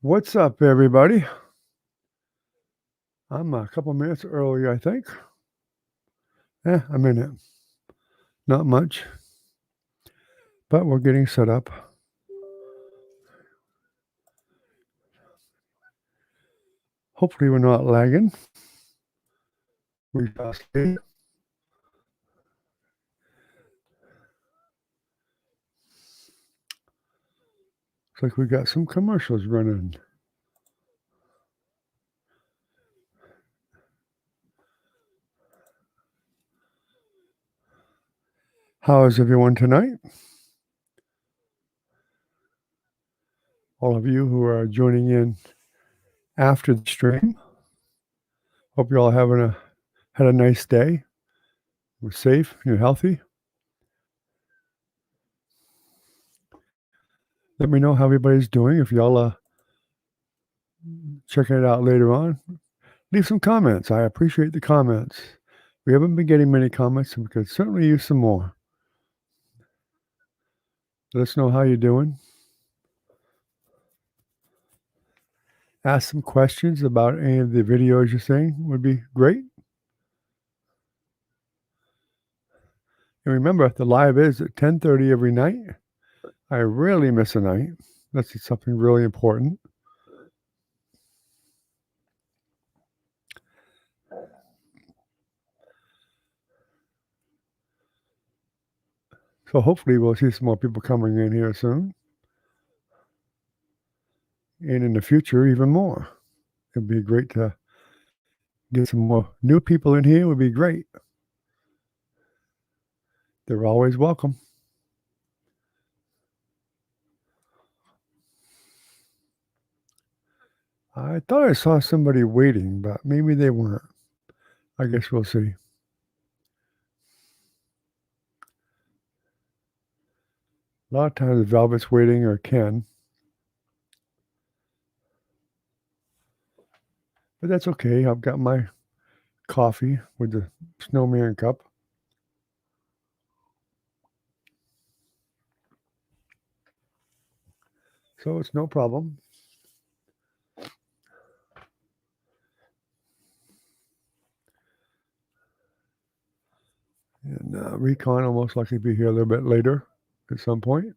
What's up, everybody? I'm a couple minutes early, I think. A minute. Not much, but we're getting set up. Hopefully, we're not lagging. We just did. Looks like we got some commercials running. How is everyone tonight? All of you who are joining in after the stream. Hope you're all had a nice day. We're safe, you're healthy. Let me know how everybody's doing. If y'all checking it out later on, leave some comments. I appreciate the comments. We haven't been getting many comments, and we could certainly use some more. Let us know how you're doing. Ask some questions about any of the videos you're seeing would be great. And remember, the live is at 10:30 every night. I rarely miss a night. That's something really important. So hopefully we'll see some more people coming in here soon. And in the future, even more. It'd be great to get some more new people in here. It would be great. They're always welcome. I thought I saw somebody waiting, but maybe they weren't. I guess we'll see. A lot of times Velvet's waiting or Ken. But that's okay. I've got my coffee with the snowman cup. So it's no problem. And Recon will most likely be here a little bit later at some point.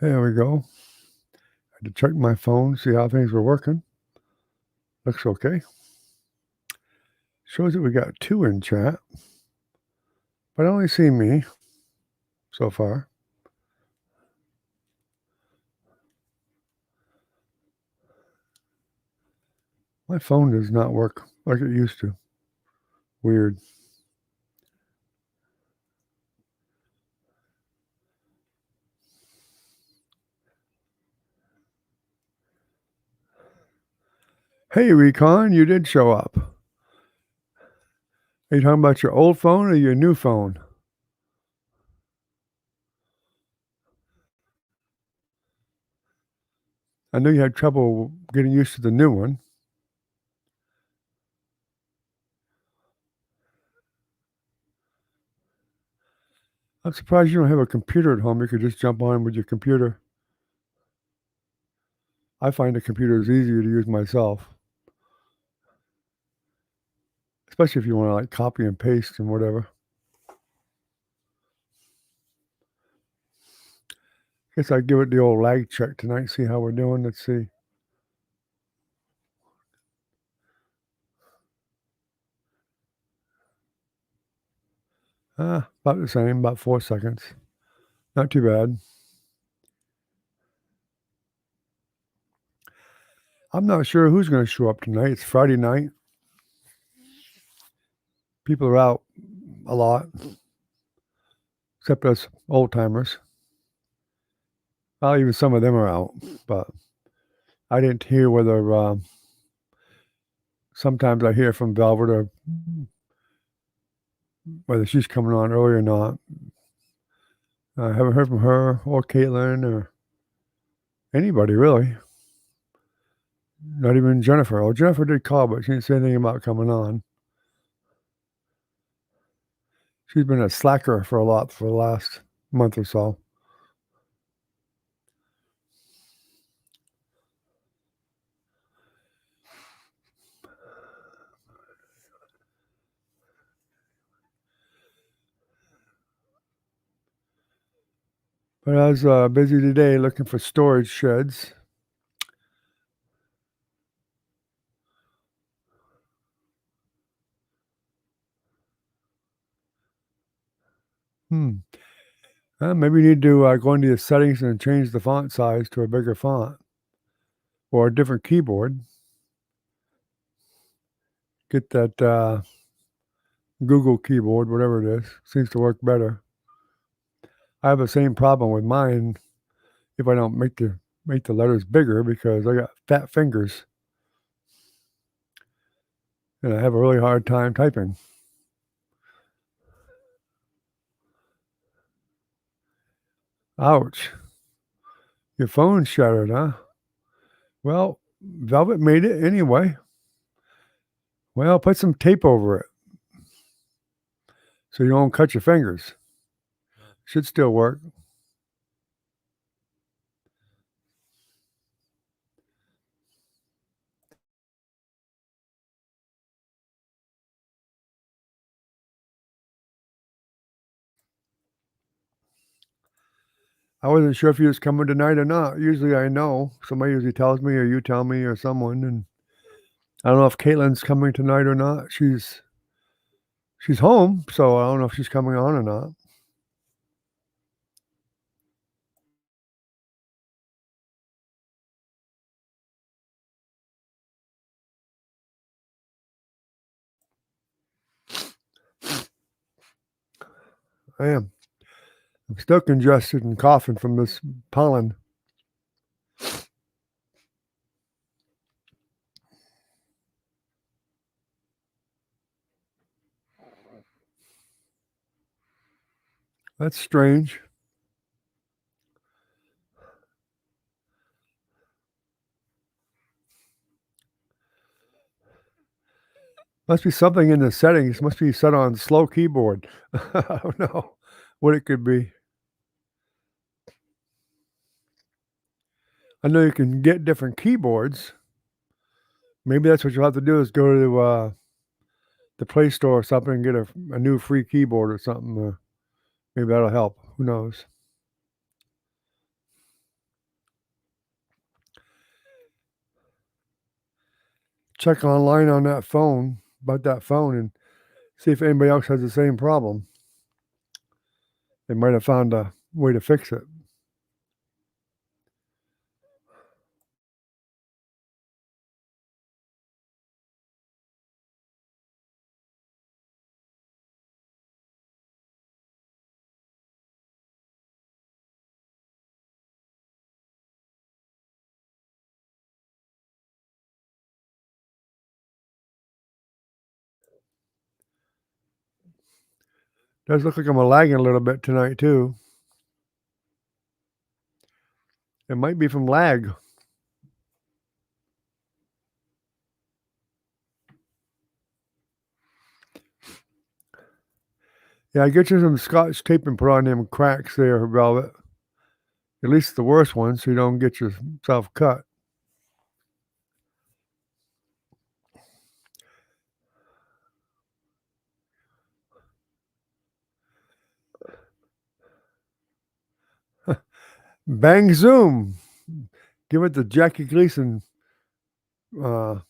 There we go. I had to check my phone, see how things were working. Looks okay. Shows that we got 2 in chat, but I only see me so far. My phone does not work like it used to. Weird. Hey, Recon, you did show up. Are you talking about your old phone or your new phone? I know you had trouble getting used to the new one. I'm surprised you don't have a computer at home. You could just jump on with your computer. I find the computer is easier to use myself, especially if you want to like copy and paste and whatever. Guess I'd give it the old lag check tonight, see how we're doing. Let's see. About the same, about 4 seconds. Not too bad. I'm not sure who's going to show up tonight. It's Friday night. People are out a lot, except us old timers. Well, even some of them are out, but I didn't hear whether sometimes I hear from Velvet or whether she's coming on early or not. I haven't heard from her or Caitlin or anybody really. Not even Jennifer. Oh, Jennifer did call, but she didn't say anything about coming on. She's been a slacker for the last month or so. But I was busy today looking for storage sheds. Hmm. Maybe you need to go into your settings and change the font size to a bigger font or a different keyboard. Get that Google keyboard, whatever it is. Seems to work better. I have the same problem with mine if I don't make the letters bigger because I got fat fingers and I have a really hard time typing. Ouch. Your phone's shattered, huh? Well, Velvet made it anyway. Well, put some tape over it so you don't cut your fingers. Should still work. I wasn't sure if you was coming tonight or not. Usually I know. Somebody usually tells me or you tell me or someone, and I don't know if Caitlin's coming tonight or not. She's home, so I don't know if she's coming on or not. I am. I'm still congested and coughing from this pollen. That's strange. Must be something in the settings. Must be set on slow keyboard. I don't know what it could be. I know you can get different keyboards. Maybe that's what you'll have to do is go to the Play Store or something and get a new free keyboard or something. Maybe that'll help. Who knows? Check online on that phone about that phone and see if anybody else has the same problem. They might have found a way to fix it. Does look like I'm lagging a little bit tonight too. It might be from lag. Yeah, get you some Scotch tape and put on them cracks there, Velvet. At least the worst ones, so you don't get yourself cut. Bang zoom. Give it the Jackie Gleason uh,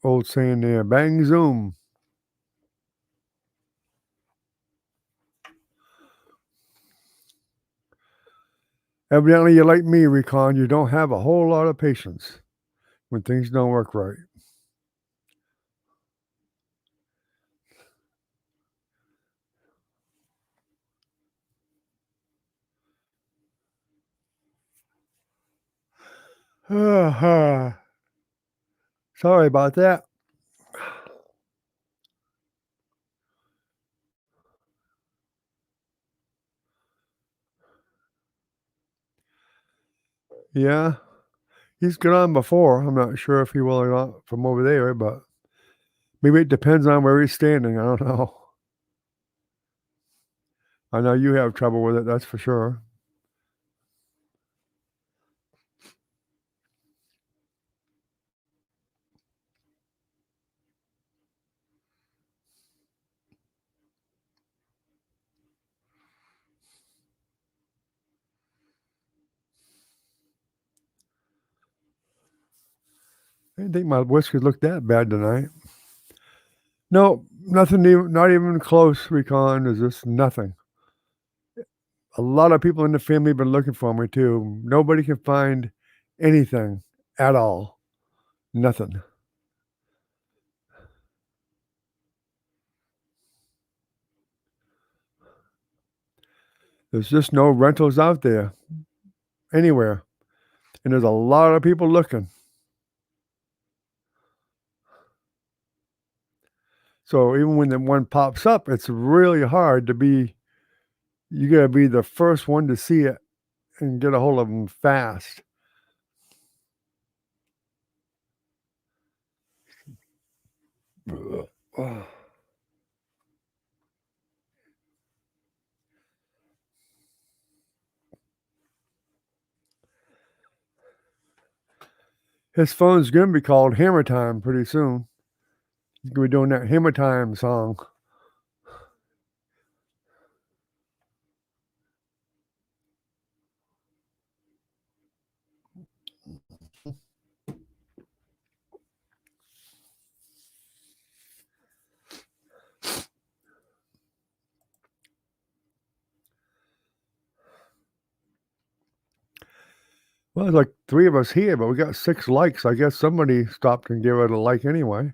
old saying there. Bang zoom. Evidently, you're like me, Recon. You don't have a whole lot of patience when things don't work right. Sorry about that. Yeah, he's gone on before. I'm not sure if he will or not from over there, but maybe it depends on where he's standing. I don't know. I know you have trouble with it, that's for sure. I didn't think my whiskers looked that bad tonight. No, nothing even not even close, Recon. There's just nothing. A lot of people in the family have been looking for me too. Nobody can find anything at all. Nothing. There's just no rentals out there anywhere, and there's a lot of people looking. So even when the one pops up, it's really hard to be you gotta be the first one to see it and get a hold of them fast. Ugh. His phone's gonna be called Hammer Time pretty soon. He's gonna be doing that Hammer Time song. Well, there's like 3 of us here, but we got 6 likes. I guess somebody stopped and gave it a like anyway.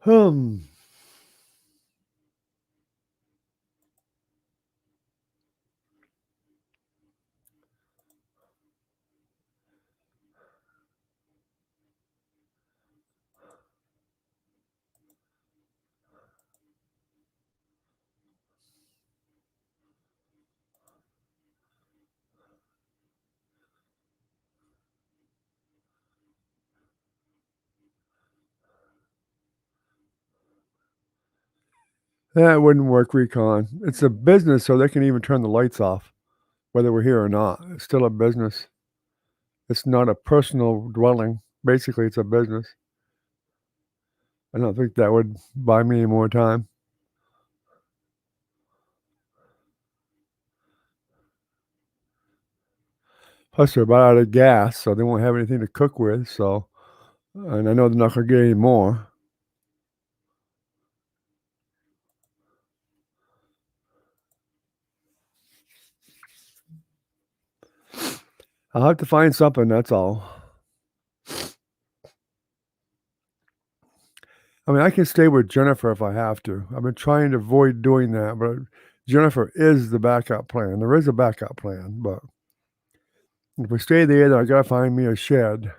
Hmm. That wouldn't work, Recon. It's a business, so they can even turn the lights off, whether we're here or not. It's still a business. It's not a personal dwelling. Basically, it's a business. I don't think that would buy me any more time. Plus, they're about out of gas, so they won't have anything to cook with, so and I know they're not gonna get any more. I'll have to find something, that's all. I mean, I can stay with Jennifer if I have to. I've been trying to avoid doing that, but Jennifer is the backup plan. There is a backup plan, but if we stay there, then I gotta find me a shed.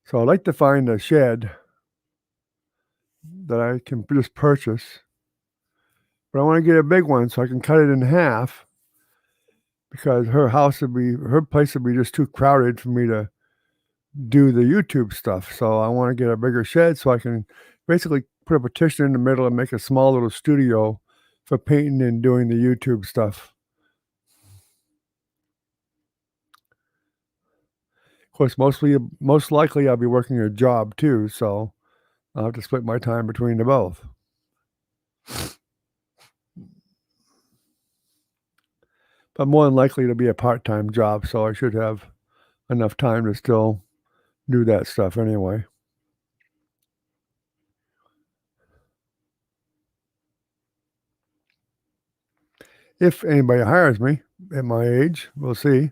So I'd like to find a shed that I can just purchase, but I wanna get a big one so I can cut it in half because her place would be just too crowded for me to do the YouTube stuff. So I wanna get a bigger shed so I can basically put a partition in the middle and make a small little studio for painting and doing the YouTube stuff. Of course, most likely, I'll be working a job too, so I'll have to split my time between the both. But more than likely, it'll be a part-time job, so I should have enough time to still do that stuff anyway. If anybody hires me at my age, we'll see.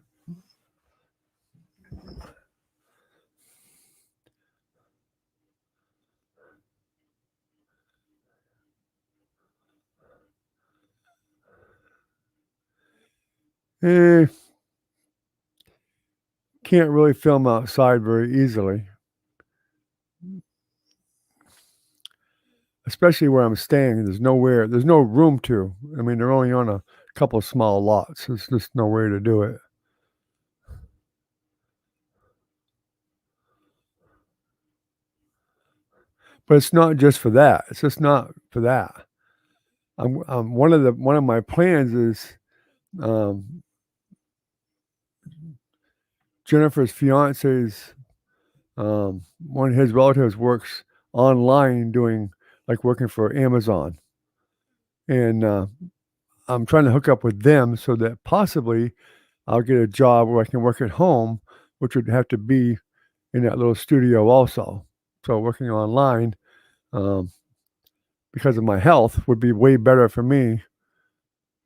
Eh, can't really film outside very easily. especially where I'm staying, there's no room to. I mean, they're only on a couple of small lots. There's just no way to do it. But it's not just for that. It's just not for that. One of my plans is, um, Jennifer's fiance's, one of his relatives works online doing like working for Amazon. And I'm trying to hook up with them so that possibly I'll get a job where I can work at home, which would have to be in that little studio also. So working online, um, because of my health, would be way better for me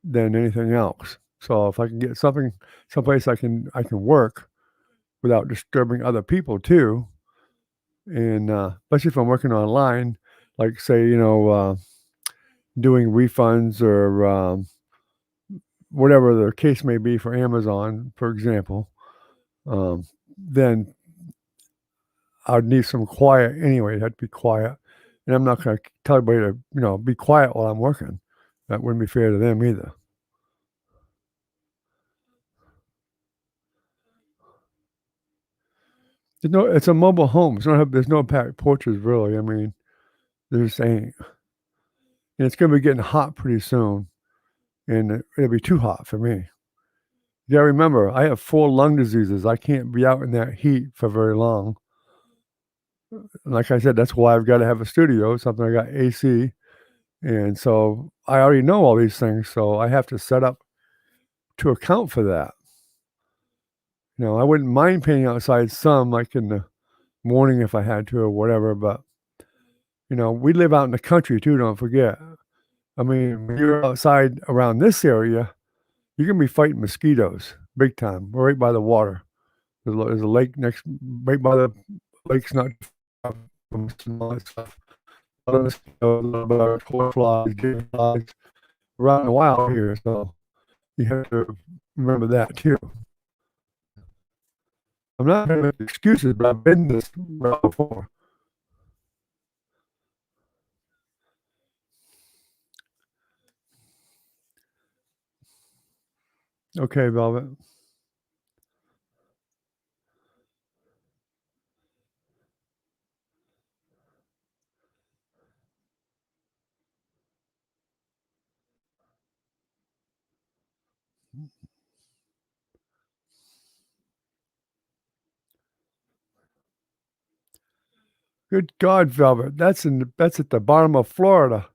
than anything else. So if I can get something, someplace I can work without disturbing other people too, and especially if I'm working online, like say doing refunds or whatever the case may be for Amazon, for example, then I'd need some quiet anyway. It had to be quiet, and I'm not going to tell everybody to be quiet while I'm working. That wouldn't be fair to them either. It's a mobile home. There's no back porches really. I mean, there just ain't. And it's going to be getting hot pretty soon, and it'll be too hot for me. You gotta remember, I have 4 lung diseases. I can't be out in that heat for very long. Like I said, that's why I've gotta have a studio, something I got AC, and so I already know all these things, so I have to set up to account for that. I wouldn't mind painting outside some, like in the morning if I had to or whatever, but, we live out in the country too, don't forget. I mean, when you're outside around this area, you're gonna be fighting mosquitoes big time. We're right by the water. There's a lake next right by the lake's not far from some other stuff. A lot of mosquitoes, a little bit of horseflies, flies around the wild here, so you have to remember that too. I'm not gonna make excuses, but I've been this route before. Okay, Velvet. Good God, Velvet, that's at the bottom of Florida.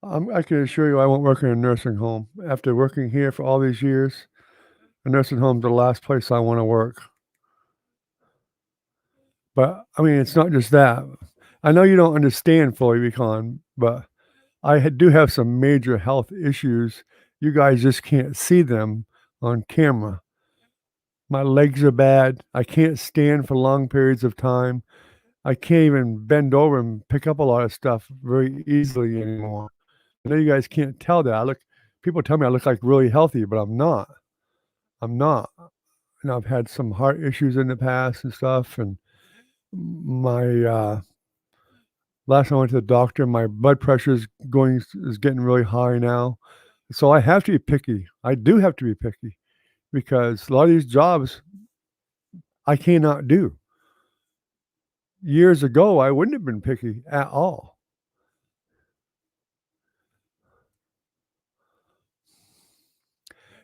I can assure you I won't work in a nursing home. After working here for all these years, a nursing home's the last place I wanna work. But, I mean, it's not just that. I know you don't understand fully recon, but do have some major health issues. You guys just can't see them on camera. My legs are bad. I can't stand for long periods of time. I can't even bend over and pick up a lot of stuff very easily anymore. I know you guys can't tell that. People tell me I look like really healthy, but I'm not. I'm not. I've had some heart issues in the past and stuff, and my last time I went to the doctor, my blood pressure is getting really high now. So I have to be picky. I do have to be picky because a lot of these jobs I cannot do. Years ago, I wouldn't have been picky at all.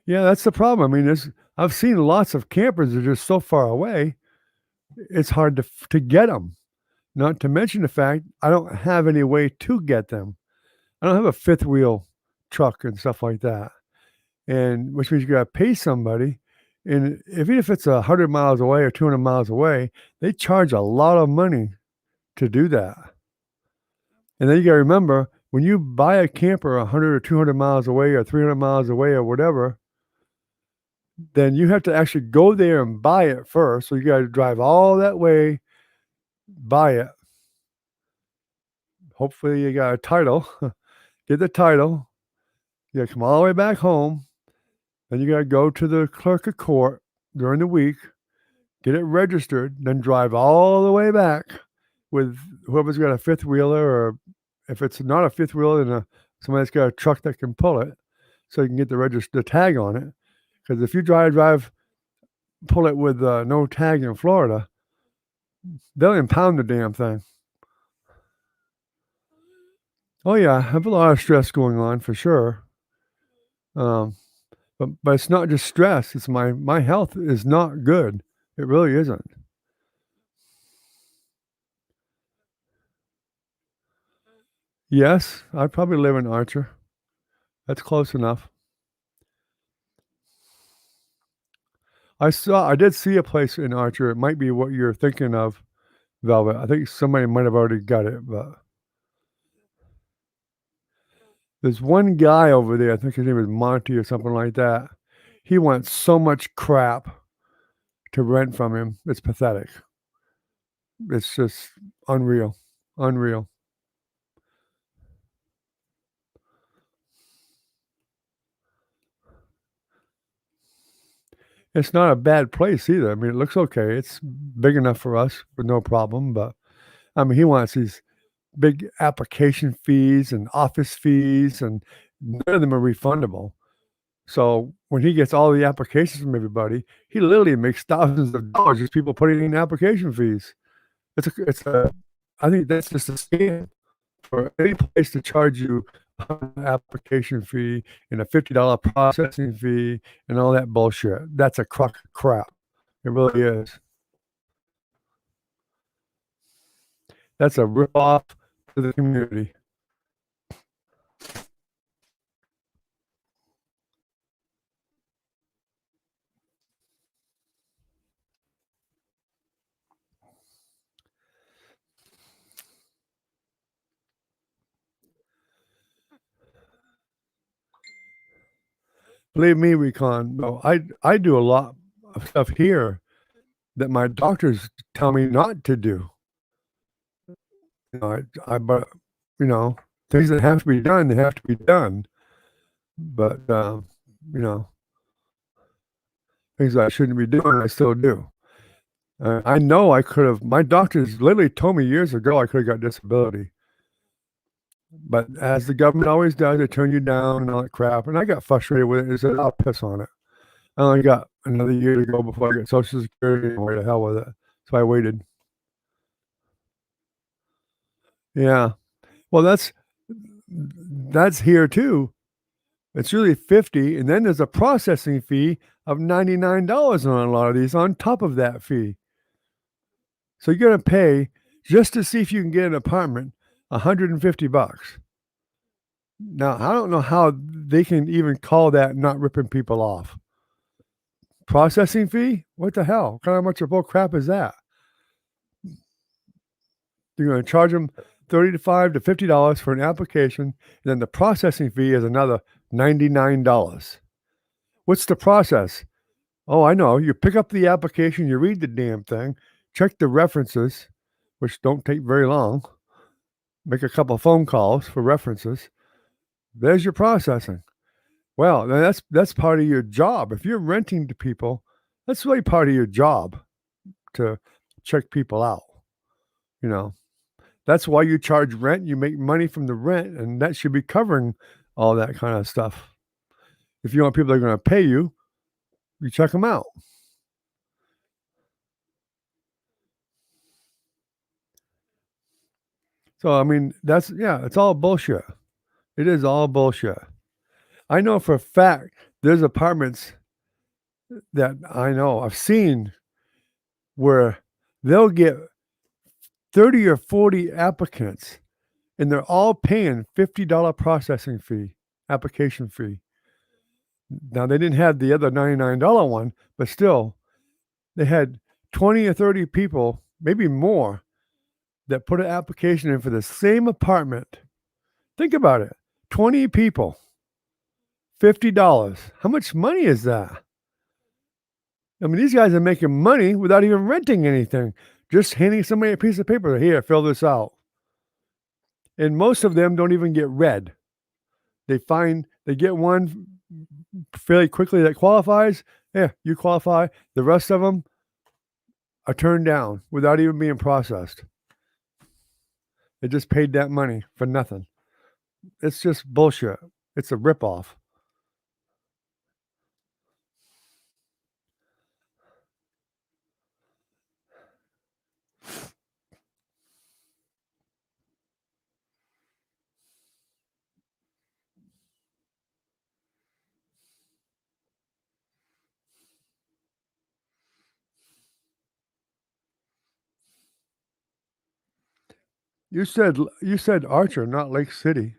Yeah, that's the problem. I mean, I've seen lots of campers that are just so far away, it's hard to get them. Not to mention the fact I don't have any way to get them. I don't have a fifth wheel truck and stuff like that, and which means you gotta pay somebody, And even if it's 100 miles away or 200 miles away, they charge a lot of money to do that. And then you gotta remember, when you buy a camper 100 or 200 miles away or 300 miles away or whatever, then you have to actually go there and buy it first. So you gotta drive all that way, buy it. Hopefully you got a title. Get the title. You gotta come all the way back home. Then you gotta go to the clerk of court during the week, get it registered, then drive all the way back with whoever's got a fifth wheeler, or if it's not a fifth wheeler, then somebody's got a truck that can pull it, so you can get the tag on it. Because if you pull it with no tag in Florida, they'll impound the damn thing. Oh yeah, I have a lot of stress going on for sure. But it's not just stress. It's my health is not good. It really isn't. Yes, I'd probably live in Archer. That's close enough. I did see a place in Archer. It might be what you're thinking of, Velvet. I think somebody might have already got it, but there's one guy over there, I think his name is Monty or something like that. He wants so much crap to rent from him. It's pathetic. It's just unreal. Unreal. It's not a bad place either. I mean, it looks okay. It's big enough for us with no problem, but I mean, he wants these big application fees and office fees, and none of them are refundable. So when he gets all the applications from everybody, he literally makes thousands of dollars just people putting in application fees. I think that's just a scam for any place to charge you an application fee and a $50 processing fee and all that bullshit. That's a crock of crap. It really is. That's a ripoff to the community. Believe me, Recon. No, I do a lot of stuff here that my doctors tell me not to do. You know, but you know, things that have to be done, they have to be done. But you know, things that I shouldn't be doing, I still do. I know I could have. My doctors literally told me years ago I could have got disability, but as the government always does, they turn you down and all that crap. And I got frustrated with it. I said, "I'll piss on it." I only got another year to go before I get Social Security, and where the hell with it. So I waited. Yeah. Well, that's here too. It's really 50, and then there's a processing fee of $99 on a lot of these on top of that fee. So you're gonna pay just to see if you can get an apartment $150. Now I don't know how they can even call that not ripping people off. Processing fee? What the hell? What kind of much of bull crap is that? You're gonna charge them $35 to $50 for an application, and then the processing fee is another $99. What's the process? Oh, I know. You pick up the application, you read the damn thing, check the references, which don't take very long, make a couple phone calls for references. There's your processing. Well, then that's part of your job. If you're renting to people, that's really part of your job to check people out. You know, that's why you charge rent. You make money from the rent, and that should be covering all that kind of stuff. If you want people that are going to pay you, you check them out. So I mean, it's all bullshit. It is all bullshit. I know for a fact there's apartments that I know I've seen where they'll get 30 or 40 applicants and they're all paying $50 processing fee, application fee. Now, they didn't have the other $99 one, but still, they had 20 or 30 people, maybe more, that put an application in for the same apartment. Think about it. 20 people, $50. How much money is that? I mean, these guys are making money without even renting anything, just handing somebody a piece of paper. Here, fill this out. And most of them don't even get read. They get one fairly quickly that qualifies. Yeah, you qualify. The rest of them are turned down without even being processed. They just paid that money for nothing. It's just bullshit. It's a ripoff. You said Archer, not Lake City.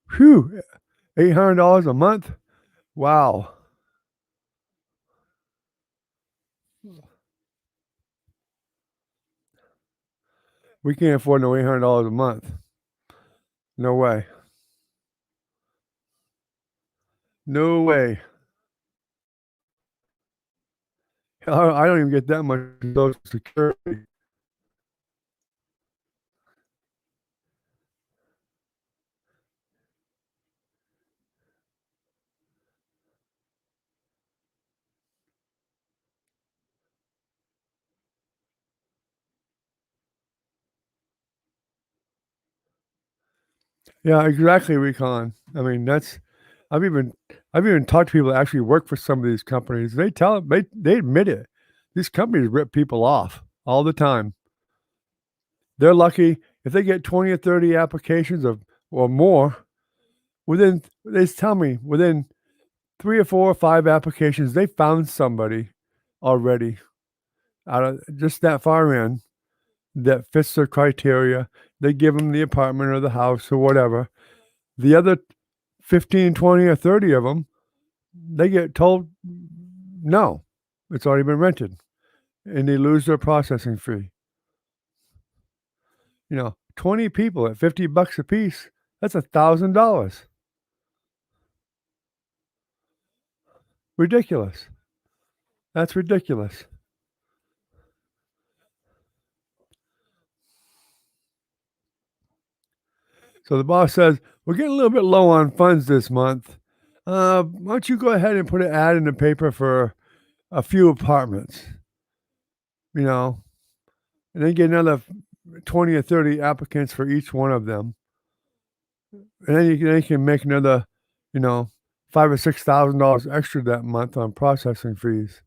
Phew, $800 a month? Wow. We can't afford no $800 a month. No way. No way. I don't even get that much Social Security. Yeah, exactly, Recon. I mean, that's I've even talked to people that actually work for some of these companies. They admit it. These companies rip people off all the time. They're lucky if they get 20 or 30 applications or more. They tell me within 3 or 4 or 5 applications, they found somebody already out of just that far in that fits their criteria. They give them the apartment or the house or whatever. The other 15, 20, or 30 of them, they get told, no, it's already been rented, and they lose their processing fee. 20 people at $50 a piece, that's $1,000. Ridiculous. That's ridiculous. So the boss says, we're getting a little bit low on funds this month. Why don't you go ahead and put an ad in the paper for a few apartments, you know, and then get another 20 or 30 applicants for each one of them. And then you can make another, $5,000 or $6,000 extra that month on processing fees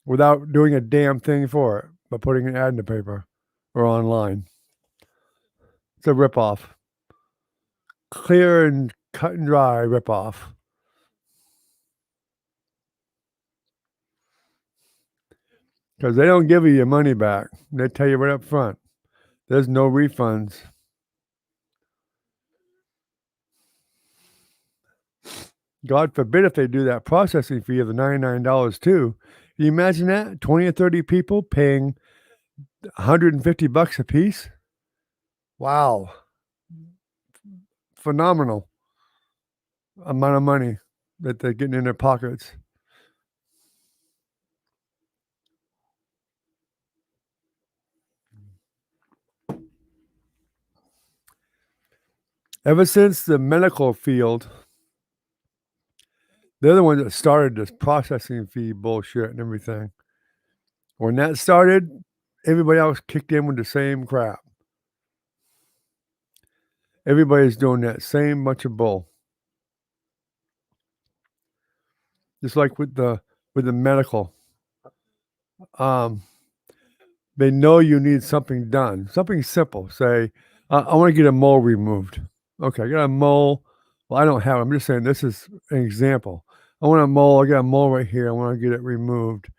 without doing a damn thing for it, but putting an ad in the paper or online. It's a ripoff. Clear and cut and dry ripoff. Because they don't give you your money back. They tell you right up front. There's no refunds. God forbid if they do that processing fee of the $99 too. Can you imagine that? 20 or 30 people paying $150 a piece? Wow. Phenomenal amount of money that they're getting in their pockets. Ever since the medical field, they're the ones that started this processing fee bullshit and everything. When that started, everybody else kicked in with the same crap. Everybody's doing that same bunch of bull. Just like with the medical. They know you need something done, something simple. Say, I want to get a mole removed. Okay, I got a mole. Well, I don't have it. I'm just saying this is an example. I want a mole. I got a mole right here. I want to get it removed.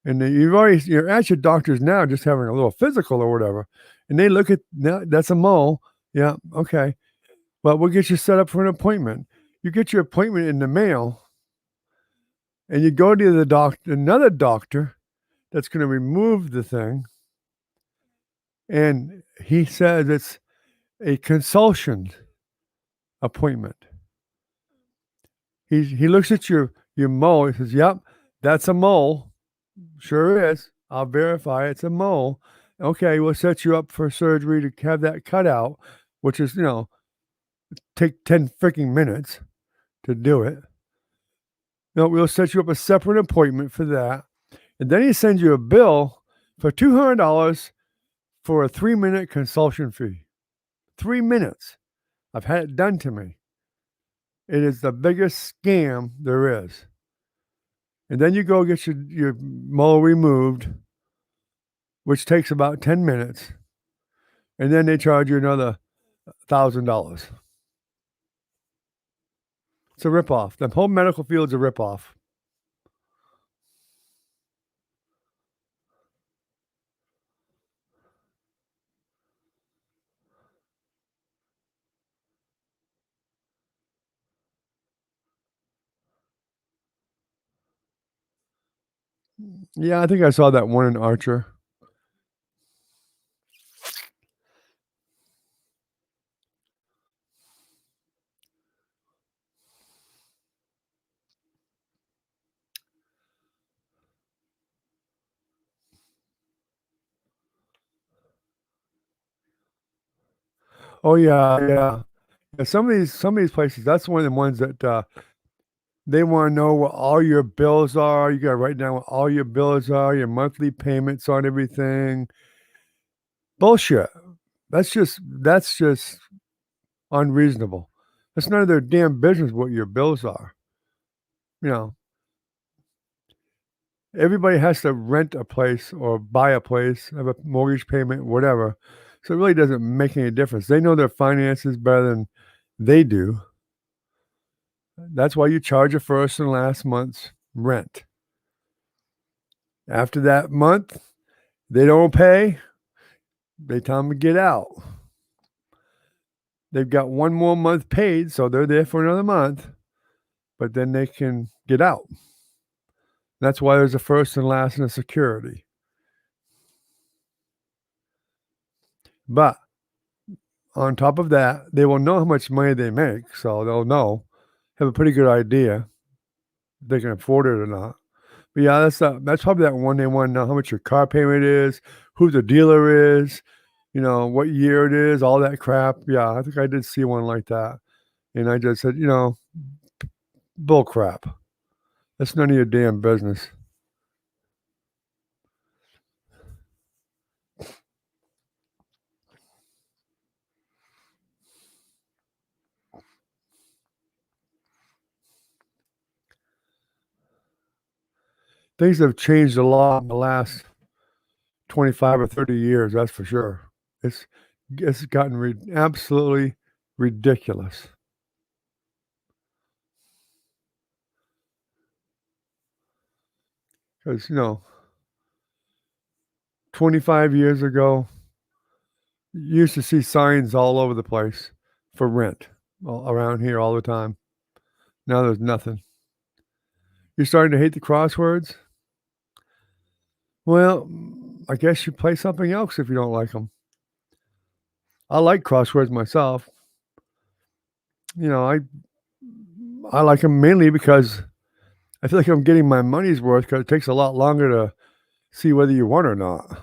And then you're at your doctor's now just having a little physical or whatever. And they look at that's a mole. Yeah, okay. But we'll get you set up for an appointment. You get your appointment in the mail and you go to the doctor, another doctor that's going to remove the thing. And he says it's a consultation appointment. He looks at your mole. He says, "Yep, that's a mole. Sure is. I'll verify it's a mole. Okay, we'll set you up for surgery to have that cut out, which is take 10 freaking minutes to do it. No, we'll set you up a separate appointment for that, and then he sends you a bill for $200 for a 3-minute consultation fee. 3 minutes. I've had it done to me. It is the biggest scam there is. And then you go get your mole removed, which takes about 10 minutes. And then they charge you another $1,000. It's a ripoff. The whole medical field's a ripoff. Yeah, I think I saw that one in Archer. Oh yeah, yeah. Yeah, some of these places, that's one of the ones that they want to know what all your bills are. You got to write down what all your bills are, your monthly payments on everything. Bullshit. That's just unreasonable. It's none of their damn business what your bills are. You know, everybody has to rent a place or buy a place, have a mortgage payment, whatever. So it really doesn't make any difference. They know their finances better than they do. That's why you charge a first and last month's rent. After that month, they don't pay, they tell them to get out. They've got one more month paid, so they're there for another month, but then they can get out. That's why there's a first and last and a security. But on top of that, they will know how much money they make, so they'll have a pretty good idea if they can afford it or not. But yeah, that's probably that one they want to know how much your car payment is, who the dealer is, what year it is, all that crap. Yeah, I think I did see one like that. And I just said, bull crap. That's none of your damn business. Things have changed a lot in the last 25 or 30 years, that's for sure. It's it's gotten absolutely ridiculous. Because 25 years ago, you used to see signs all over the place for rent around here all the time. Now there's nothing. You're starting to hate the crosswords? Well, I guess you play something else if you don't like them. I like crosswords myself. You know, I like them mainly because I feel like I'm getting my money's worth because it takes a lot longer to see whether you won or not.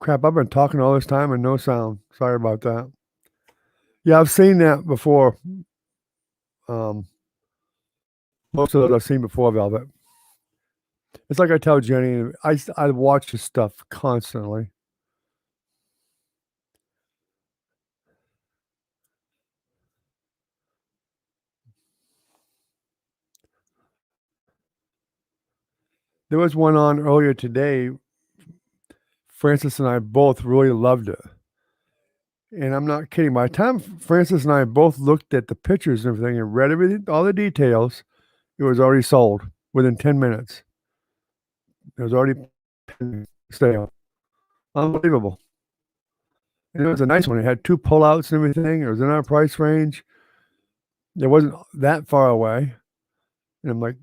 Crap, I've been talking all this time and no sound. Sorry about that. Yeah, I've seen that before. Most of those I've seen before, Velvet. It's like I tell Jenny, I watch his stuff constantly. There was one on earlier today. Francis and I both really loved it. And I'm not kidding. By the time Francis and I both looked at the pictures and everything and read everything, all the details, it was already sold within 10 minutes. It was already sale. Unbelievable. And it was a nice one. It had 2 pullouts and everything. It was in our price range. It wasn't that far away. And I'm like,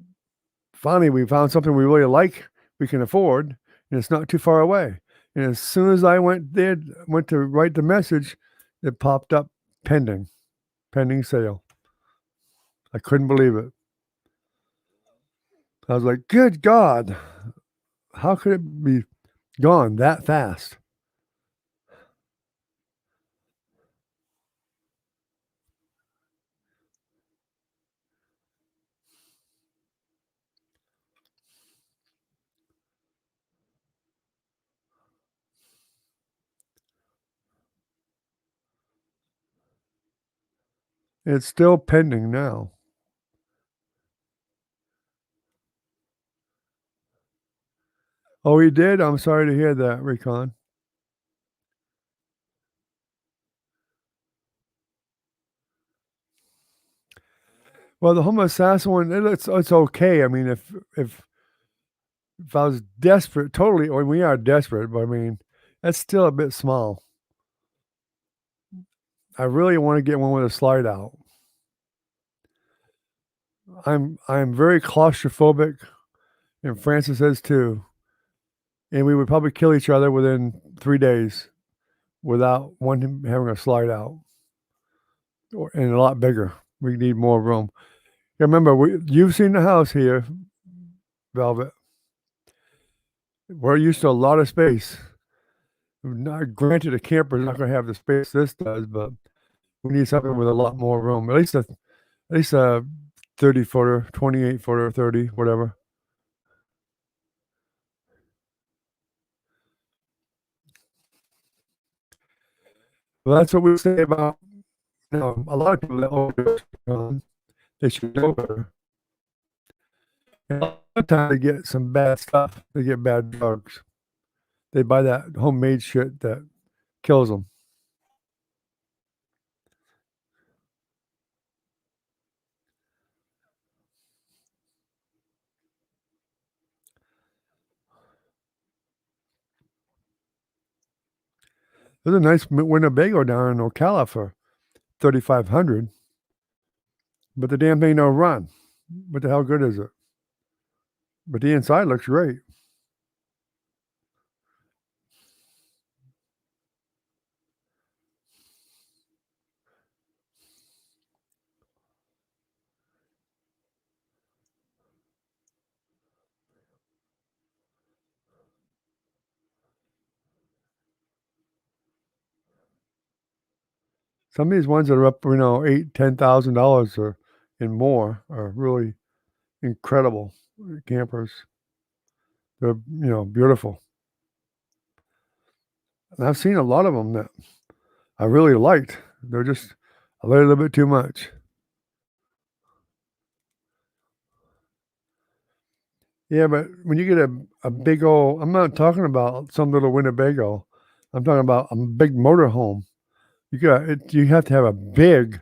finally, we found something we really like, we can afford, and it's not too far away. And as soon as I went to write the message, it popped up pending sale. I couldn't believe it. I was like, good God, how could it be gone that fast? It's still pending now. Oh, he did? I'm sorry to hear that, Recon. Well, the Homo assassin one, it's okay. I mean, if I was desperate, totally, or we are desperate, but I mean, that's still a bit small. I really want to get one with a slide out. I'm very claustrophobic, and Francis is too. And we would probably kill each other within 3 days without one having a slide out, and a lot bigger. We need more room. Yeah, remember, you've seen the house here, Velvet. We're used to a lot of space. Not granted, a camper's not going to have the space this does, but we need something with a lot more room. At least a 30 footer, 28 footer, 30, whatever. Well, that's what we say about, a lot of people that overdose, they should know better. And a lot of times they get some bad stuff. They get bad drugs. They buy that homemade shit that kills them. There's a nice Winnebago down in Ocala for 3,500, but the damn thing don't run. What the hell good is it? But the inside looks great. Some of these ones that are up, $8,000, $10,000 or and more are really incredible campers. They're beautiful. And I've seen a lot of them that I really liked. They're just a little bit too much. Yeah, but when you get a big old, I'm not talking about some little Winnebago. I'm talking about a big motorhome. You have to have a big,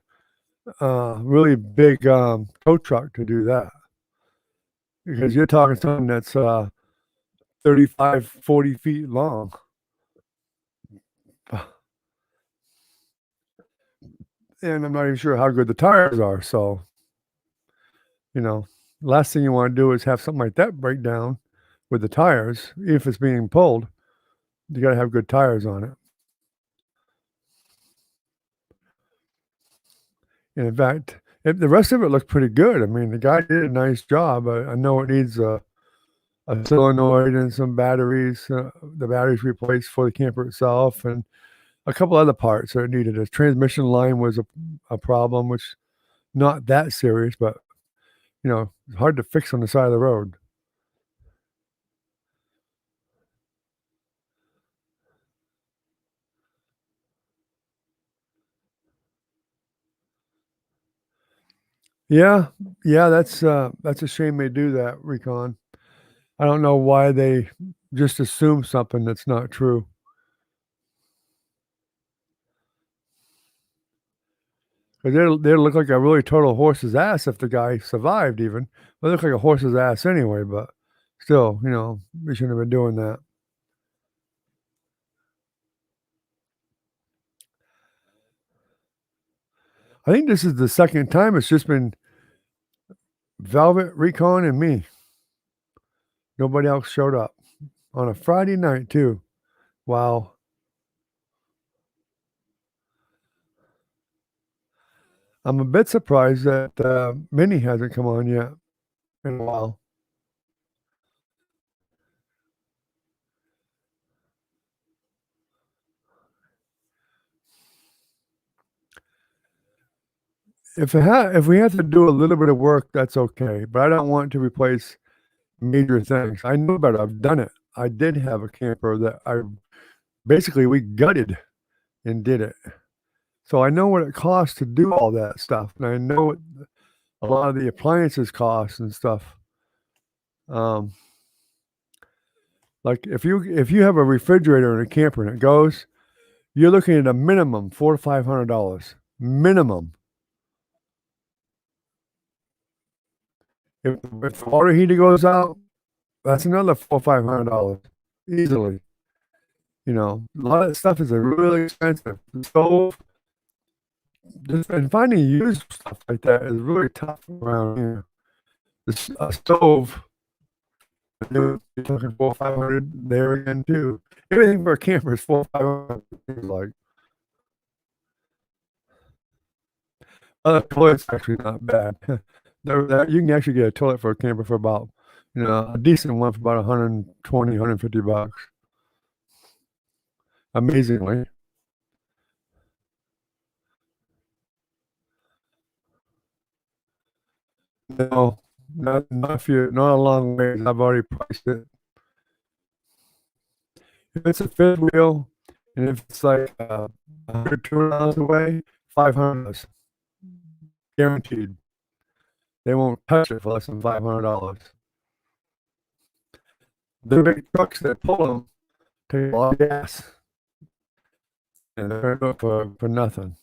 really big tow truck to do that, because you're talking something that's 35, 40 feet long. And I'm not even sure how good the tires are. So, last thing you want to do is have something like that break down with the tires. If it's being pulled, you got to have good tires on it. And in fact, the rest of it looks pretty good. I mean, the guy did a nice job. I know it needs a a solenoid and some batteries, the batteries replaced for the camper itself, and a couple other parts that are needed. A transmission line was a problem, which not that serious, but, hard to fix on the side of the road. Yeah, yeah, that's a shame they do that, recon. I don't know why they just assume something that's not true. 'Cause they'd look like a really total horse's ass if the guy survived even. They look like a horse's ass anyway, but still, they shouldn't have been doing that. I think this is the second time it's just been Velvet, Recon, and me. Nobody else showed up on a Friday night too. Wow. I'm a bit surprised that, Minnie hasn't come on yet in a while. If we have to do a little bit of work, that's okay, but I don't want to replace major things. I know better, I've done it. I did have a camper that we gutted and did it. So I know what it costs to do all that stuff, and I know what a lot of the appliances cost and stuff. Um, like if you have a refrigerator in a camper and it goes, you're looking at a minimum $400 to $500. Minimum. If the water heater goes out, that's another $400 to $500 easily. A lot of that stuff is really expensive. The stove, and finding used stuff like that is really tough around here. A stove, you're talking 400 to 500 there again too. Everything for a camper is 400 to 500. Like, toilet's actually not bad. You can actually get a toilet for a camper for about, a decent one for about 120, $150. Amazingly. No, not if you're not a long ways. I've already priced it. If it's a fifth wheel, and if it's like 100, 200 miles away, 500 guaranteed. They won't touch it for less than $500. The big trucks that pull them take a lot of gas, and they're good for nothing.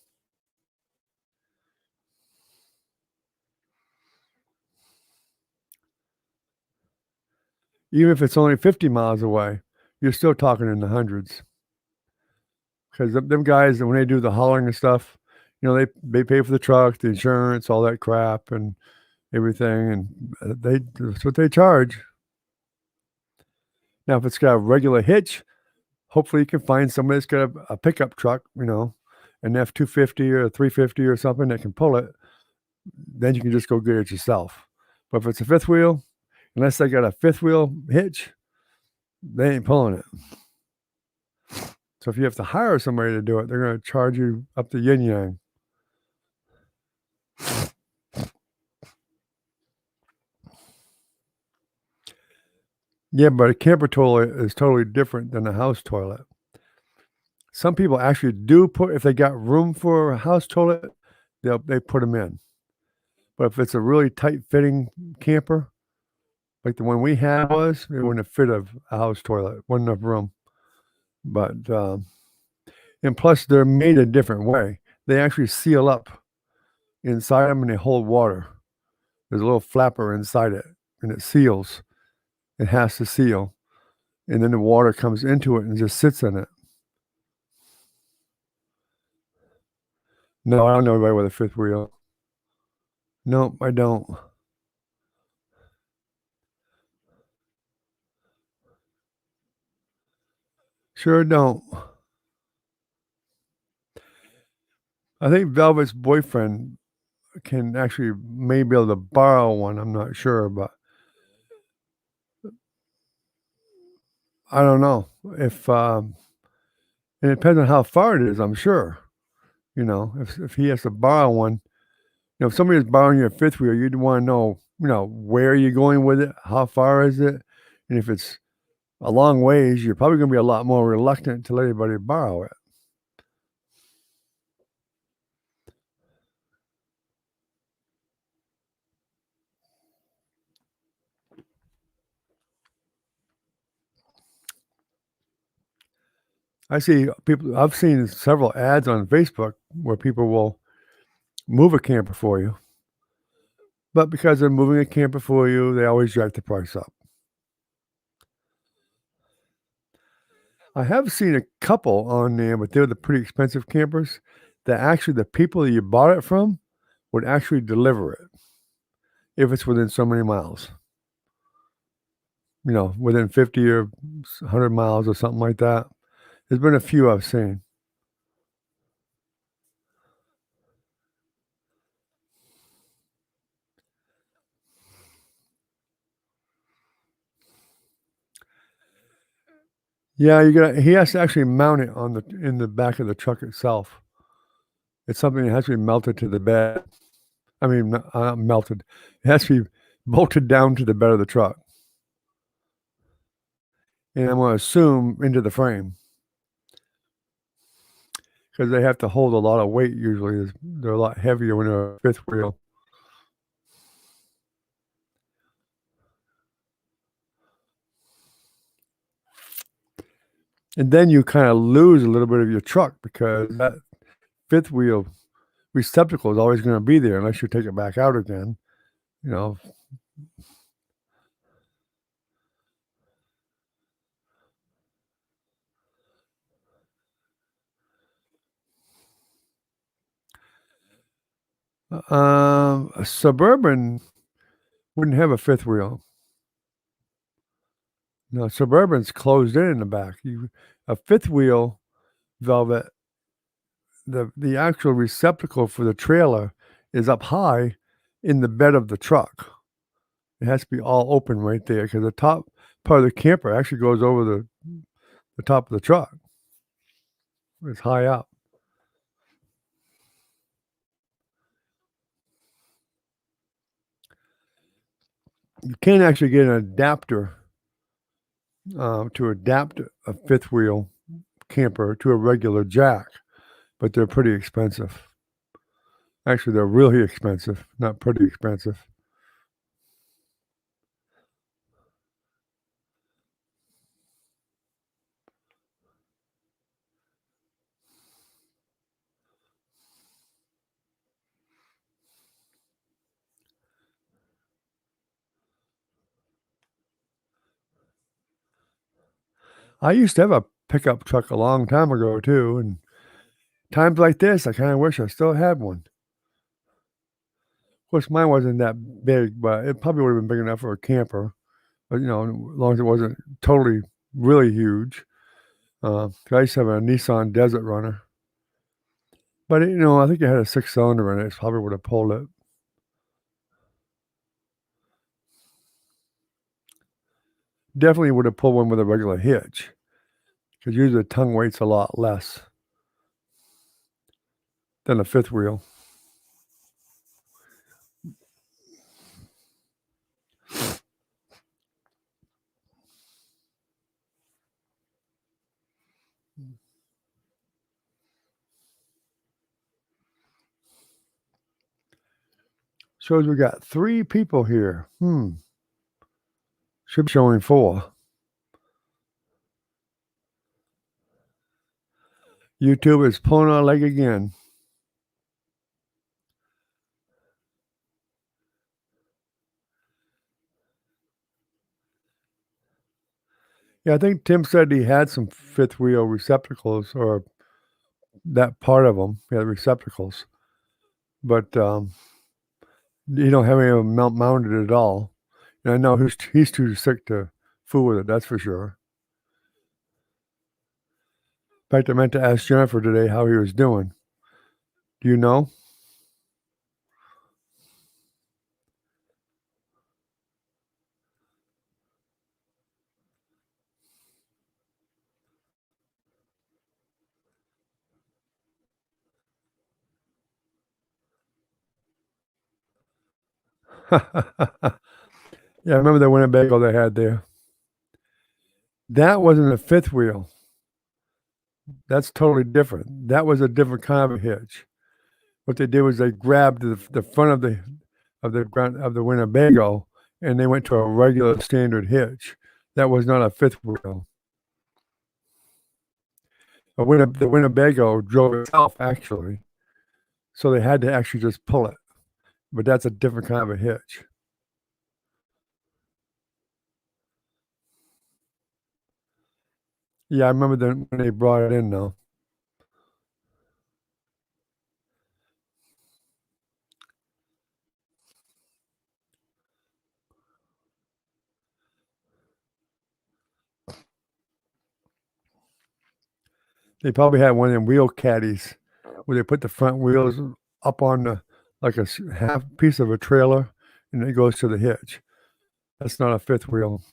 Even if it's only 50 miles away, you're still talking in the hundreds. Because them guys, when they do the hauling and stuff, they pay for the truck, the insurance, all that crap, and everything, and that's what they charge. Now, if it's got a regular hitch, hopefully you can find somebody that's got a pickup truck, an F-250 or a 350 or something that can pull it. Then you can just go get it yourself. But if it's a fifth wheel, unless they got a fifth wheel hitch, they ain't pulling it. So if you have to hire somebody to do it, they're going to charge you up the yin yang. Yeah, but a camper toilet is totally different than a house toilet. Some people actually do if they got room for a house toilet, they put them in. But if it's a really tight fitting camper, like the one we had it wouldn't have fit a house toilet, wasn't enough room. But and plus they're made a different way. They actually seal up inside them and they hold water. There's a little flapper inside it and it seals. It has to seal. And then the water comes into it and just sits in it. No, I don't know anybody with a fifth wheel. No, I don't. Sure don't. I think Velvet's boyfriend may be able to borrow one. I'm not sure, but I don't know if, and it depends on how far it is, I'm sure, if he has to borrow one, if somebody is borrowing your fifth wheel, you'd wanna know, where you're going with it, how far is it, and if it's a long ways, you're probably gonna be a lot more reluctant to let anybody borrow it. I've seen several ads on Facebook where people will move a camper for you, but because they're moving a camper for you, they always jack the price up. I have seen a couple on there, but they're the pretty expensive campers that actually the people that you bought it from would actually deliver it if it's within so many miles, within 50 or 100 miles or something like that. There's been a few I've seen. Yeah, he has to actually mount it in the back of the truck itself. It's something that has to be melted to the bed. I mean, not melted. It has to be bolted down to the bed of the truck, and I'm gonna assume into the frame because they have to hold a lot of weight usually. They're a lot heavier when they're a fifth wheel. And then you kinda lose a little bit of your truck because that fifth wheel receptacle is always gonna be there unless you take it back out again, you know? A Suburban wouldn't have a fifth wheel. No, Suburban's closed in the back. A fifth wheel Velvet, the actual receptacle for the trailer is up high in the bed of the truck. It has to be all open right there because the top part of the camper actually goes over the top of the truck. It's high up. You can't actually get an adapter, to adapt a fifth wheel camper to a regular jack, but they're pretty expensive. Actually, they're really expensive, not pretty expensive. I used to have a pickup truck a long time ago too, and times like this, I kinda wish I still had one. Of course, mine wasn't that big, but it probably would've been big enough for a camper, but, as long as it wasn't totally really huge. 'Cause I used to have a Nissan Desert Runner, but I think it had a six-cylinder in it, it probably would've pulled it. Definitely would've pulled one with a regular hitch, because usually the tongue weight's a lot less than a fifth wheel. Shows we got 3 people here. Should be showing 4. YouTube is pulling our leg again. Yeah, I think Tim said he had some fifth wheel receptacles or that part of them. Yeah, receptacles, but, you don't have any of 'em mounted at all, and I know he's too sick to fool with it, that's for sure. In fact, I meant to ask Jennifer today how he was doing. Do you know? Yeah, I remember the Winnebago they had there. That wasn't a fifth wheel. That's totally different. That was a different kind of a hitch. What they did was they grabbed the front of the Winnebago, and they went to a regular standard hitch. That was not a fifth wheel. The Winnebago drove itself, actually, so they had to actually just pull it, but that's a different kind of a hitch. Yeah, I remember when they brought it in, though. They probably had one of them wheel caddies where they put the front wheels up on the like a half piece of a trailer, and it goes to the hitch. That's not a fifth wheel.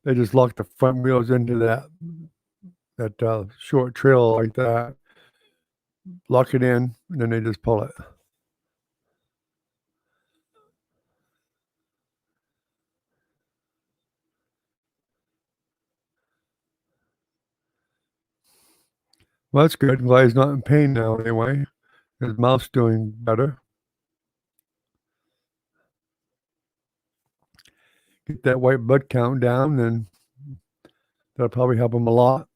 They just lock the front wheels into that short trailer like that, lock it in, and then they just pull it. Well, that's good. Glad he's not in pain now anyway. His mouth's doing better. Get that white blood count down, then that'll probably help him a lot.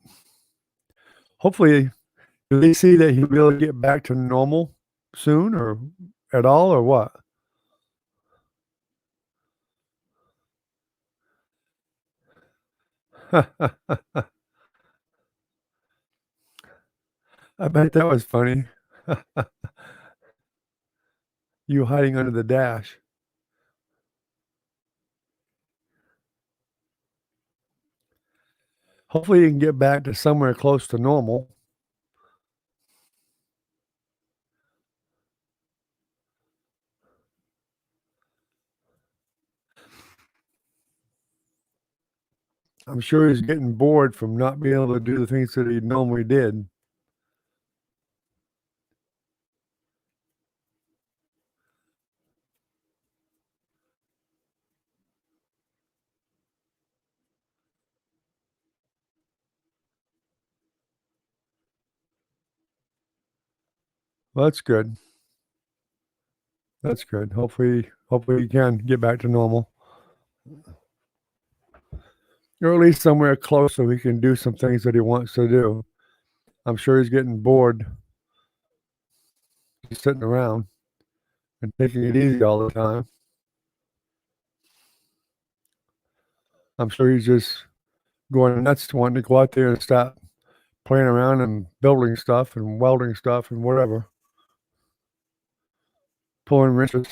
Hopefully, do they see that he'll be able to get back to normal soon or at all or what? I bet that was funny. You hiding under the dash. Hopefully, you can get back to somewhere close to normal. I'm sure he's getting bored from not being able to do the things that he normally did. Well, that's good. That's good. Hopefully he can get back to normal. Or at least somewhere close so he can do some things that he wants to do. I'm sure he's getting bored just sitting around and taking it easy all the time. I'm sure he's just going nuts wanting to go out there and stop playing around and building stuff and welding stuff and whatever, pulling wrenches.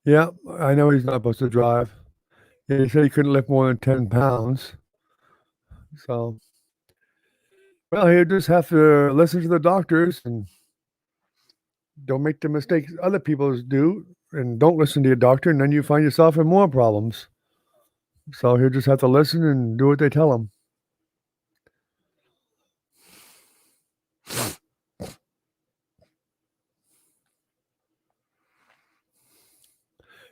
Yeah, I know he's not supposed to drive. Yeah, he said he couldn't lift more than 10 pounds. So, well, he'll just have to listen to the doctors and don't make the mistakes other people do and don't listen to your doctor, and then you find yourself in more problems. So he'll just have to listen and do what they tell him.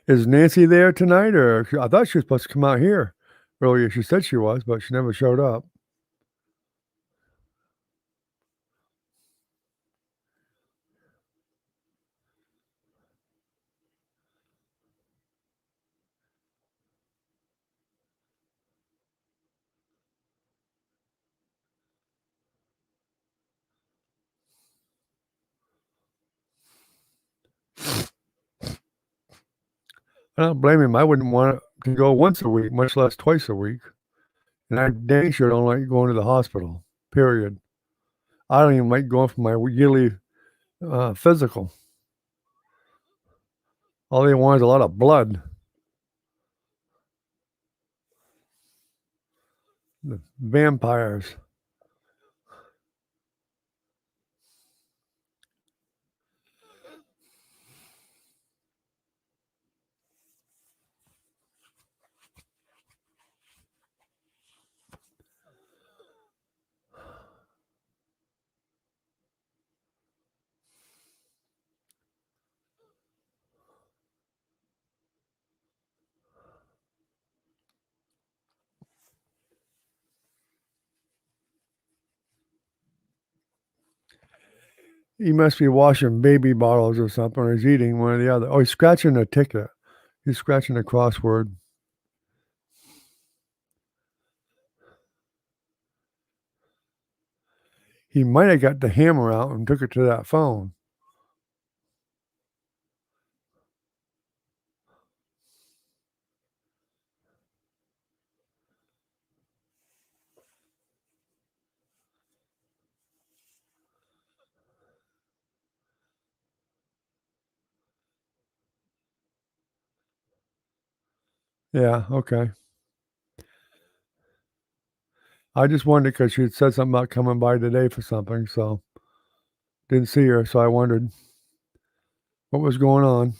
Is Nancy there tonight, or I thought she was supposed to come out here earlier. She said she was, but she never showed up. I don't blame him. I wouldn't want to go once a week, much less twice a week. And I dang sure don't like going to the hospital. Period. I don't even like going for my yearly physical. All they want is a lot of blood. The vampires. He must be washing baby bottles or something, or he's eating one or the other. Oh, he's scratching a ticket. He's scratching a crossword. He might have got the hammer out and took it to that phone. Yeah, okay. I just wondered because she had said something about coming by today for something, so didn't see her, so I wondered what was going on.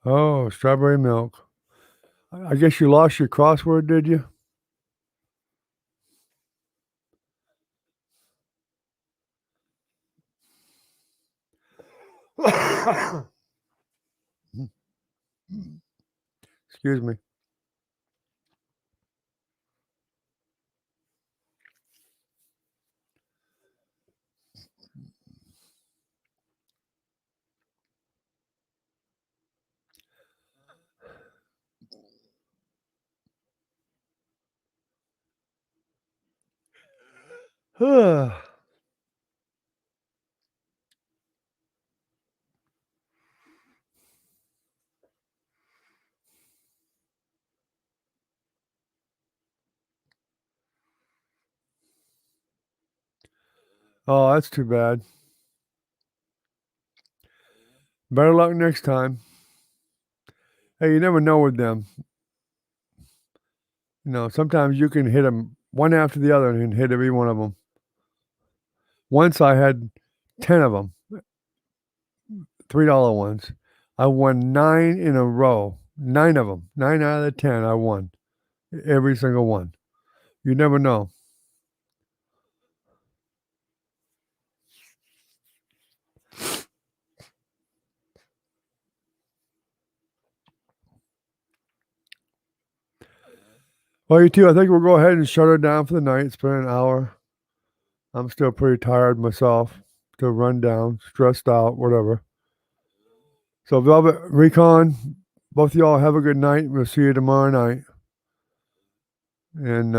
Oh, strawberry milk. I guess you lost your crossword, did you? Excuse me. Oh, that's too bad. Better luck next time. Hey, you never know with them. Sometimes you can hit them one after the other and hit every one of them. Once I had 10 of them, $3 ones. I won 9 in a row. 9 of them. 9 out of the 10 I won. Every single one. You never know. Well, you too. I think we'll go ahead and shut her down for the night. It's been an hour. I'm still pretty tired myself. Still run down, stressed out, whatever. So, Velvet, Recon, both of y'all have a good night. We'll see you tomorrow night. And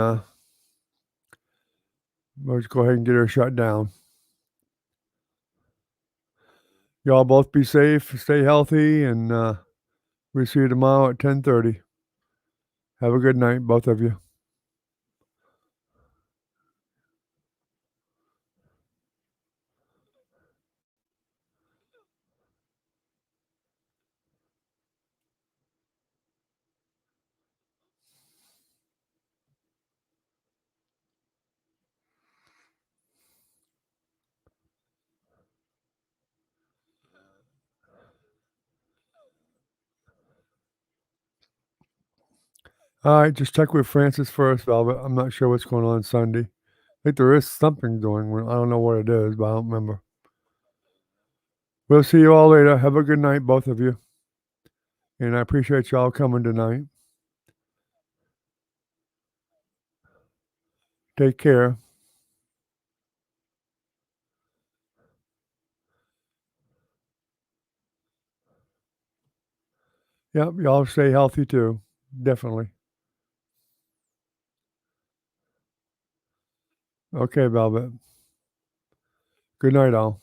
let's go ahead and get her shut down. Y'all both be safe, stay healthy, and we'll see you tomorrow at 10:30. Have a good night, both of you. All right, just check with Francis first, Velvet. I'm not sure what's going on Sunday. I think there is something going on. I don't know what it is, but I don't remember. We'll see you all later. Have a good night, both of you. And I appreciate y'all coming tonight. Take care. Yep, y'all stay healthy too. Definitely. Okay, Velvet. Good night, all.